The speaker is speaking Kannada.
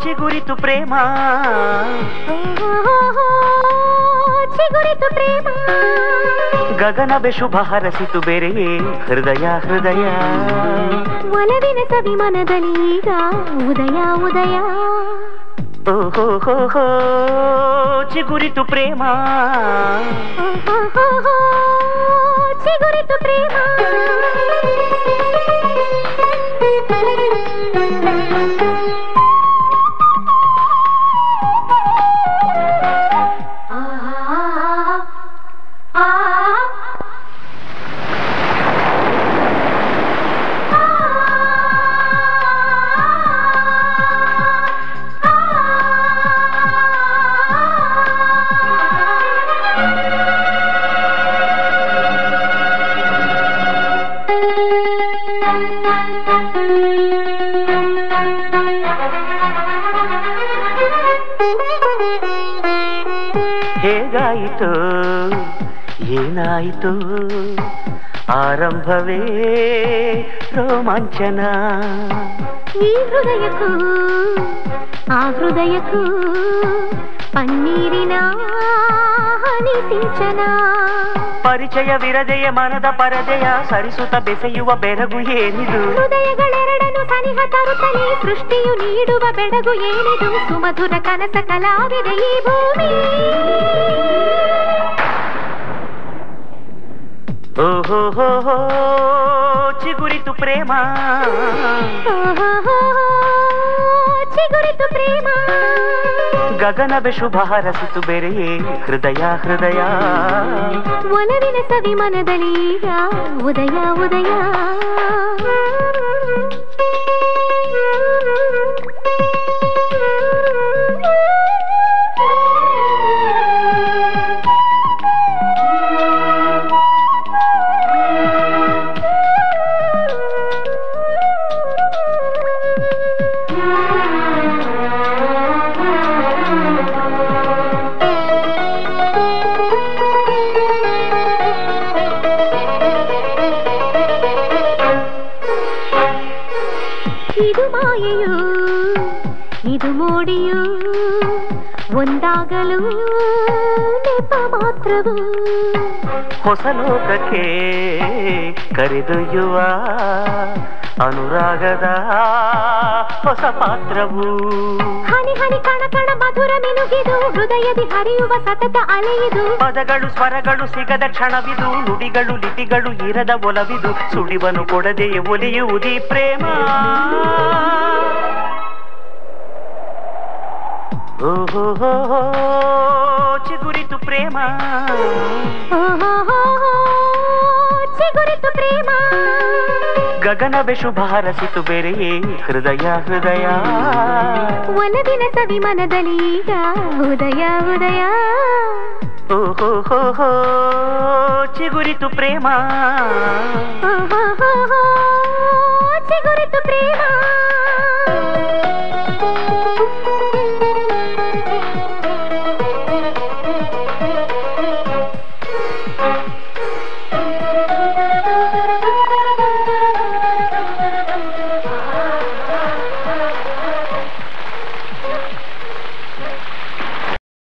ಚಿಗುರಿತು ಪ್ರೇಮ ಚಿಗುರಿತು ಪ್ರೇಮ ಗಗನವೇ ಶುಭ ಹರಸಿತು ಬೆರೆಯೇ ಹೃದಯ ಹೃದಯ ಒಲವಿನ ಸವಿ ಮನದಲ್ಲಿ ಈಗ ಉದಯ ಉದಯ ಓಹೋ ಚಿಗುರಿತು ಪ್ರೇಮ ಚಿಗುರಿತು ಪ್ರೇಮ ಹೇಗಾಯಿತು ಏನಾಯಿತು ಆರಂಭವೇ ರೋಮಾಂಚನ ಈ ಹೃದಯಕ್ಕೂ ಆ ಹೃದಯಕ್ಕೂ ಪನ್ನೀರಿನ ಹನಿ ಸಿಂಚನ ಪರಿಚಯವಿರದೆಯ ಮನದ ಪರದೆಯ ಸರಿಸುತ್ತ ಬೆಸೆಯುವ ಬೆರಗು ಏನಿದು ಹೃದಯಗಳೆರಡನ್ನು ಸನಿಹ ತರುತ್ತಲೇ ಸೃಷ್ಟಿಯು ನೀಡುವ ಬೆಳಗು ಏನಿದು ಸುಮಧುರ ಕನಸ ಕಲಾವಿದೆ ಈ ಭೂಮಿ ಓಹೋ ಚಿಗುರಿತು ಪ್ರೇಮ ಚಿಗುರಿತು ಪ್ರೇಮ ಗಗನವೇ ಶುಭ ಹರಸಿತು ಬೆರೆಯೇ ಹೃದಯ ಹೃದಯ ಒಲವಿನ ಸವಿ ಮನದಲ್ಲಿ ಈಗ ಉದಯ ಉದಯ ಇದು ಮಾಯೆಯು ಇದು ಮೋಡಿಯು ಒಂದಾಗಲು ನೆಪ ಮಾತ್ರವು ಹೊಸ ಲೋಕಕ್ಕೆ ಕರೆದೊಯ್ಯುವ ಅನುರಾಗದ ಹೊಸ ಪಾತ್ರವು ಹನಿ ಹನಿ ಕಣ ಕಣ ಮಧುರ ಮಿನುಗಿದು ಹೃದಯದಿ ಹರಿಯುವ ಸತತ ಅಲೆಯಿದು ಪದಗಳು ಸ್ವರಗಳು ಸಿಗದ ಕ್ಷಣವಿದು ನುಡಿಗಳು ಲಿಪಿಗಳು ಇರದ ಒಲವಿದು ಸುಳಿವನು ಕೊಡದೆಯೇ ಒಲಿಯುವುದೀ ಪ್ರೇಮ ಓಹೋ ಚಿಗುರಿತು ಪ್ರೇಮ ಚಿಗುರಿತು ಪ್ರೇಮ ಗಗನವೇ ಶುಭ ಹರಸಿತು ಬೆರೆಯೇ ಹೃದಯ ಹೃದಯ ಒಲವಿನ ಸವಿ ಮನದಲ್ಲಿ ಈಗ ಉದಯ ಉದಯ ಓಹೋ ಚಿಗುರಿತು ಪ್ರೇಮ ಚಿಗುರಿತು ಪ್ರೇಮ